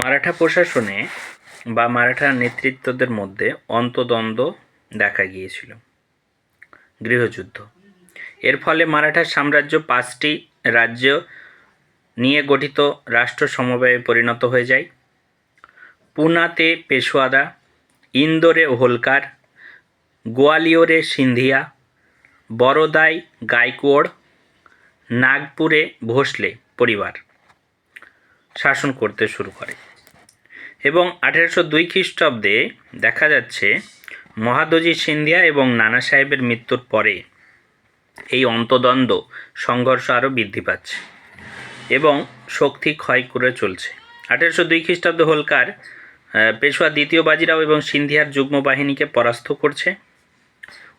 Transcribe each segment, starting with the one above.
মারাঠা প্রশাসনে বা মারাঠা নেতৃত্বদের মধ্যে অন্তদ্বন্দ্ব দেখা গিয়েছিল। গৃহযুদ্ধ। এর ফলে মারাঠা সাম্রাজ্য 5টি রাজ্য নিয়ে গঠিত রাষ্ট্র সমবায়ে পরিণত হয়ে যায়। পুনাতে পেশওয়ারা, ইন্দোরে হোলকার, গোয়ালিয়রে সিন্ধিয়া, বরোদায় গাইকোয়াড়, নাগপুরে ভোসলে পরিবার শাসন করতে শুরু করে এবং 1802 খ্রিস্টাব্দে দেখা যাচ্ছে মহাদজি সিন্ধিয়া এবং নানা সাহেবের মৃত্যুর পরে এই অন্তদ্বন্দ্ব সংঘর্ষ আরও বৃদ্ধি পাচ্ছে এবং শক্তি ক্ষয় করে চলছে। 1802 খ্রিস্টাব্দে হোলকার পেশওয়া দ্বিতীয় বাজিরাও এবং সিন্ধিয়ার যুগ্ম বাহিনীকে পরাস্ত করছে।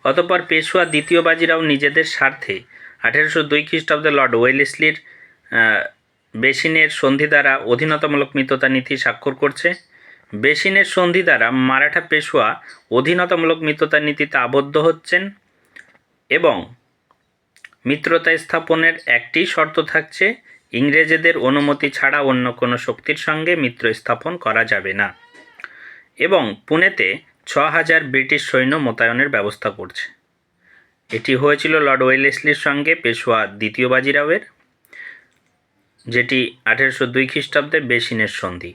অতঃপর পেশওয়া দ্বিতীয় বাজিরাও নিজেদের স্বার্থে 1802 খ্রিস্টাব্দে লর্ড ওয়েলেসলির বেসিনের সন্ধি দ্বারা অধীনতামূলক মিত্রতা নীতি স্বাক্ষর করছে। বেসিনের সন্ধি দ্বারা মারাঠা পেশওয়া অধীনতামূলক মিত্রতা নীতিতে আবদ্ধ হচ্ছেন এবং মিত্রতা স্থাপনের একটি শর্ত থাকছে, ইংরেজদের অনুমতি ছাড়া অন্য কোনো শক্তির সঙ্গে মিত্র স্থাপন করা যাবে না, এবং পুনেতে 6000 ব্রিটিশ সৈন্য মোতায়েনের ব্যবস্থা করছে। এটি হয়েছিল লর্ড ওয়েলেসলির সঙ্গে পেশওয়া দ্বিতীয় বাজিরাওয়ের, যেটি 1802 খ্রিস্টাব্দে বেসিনের সন্ধি।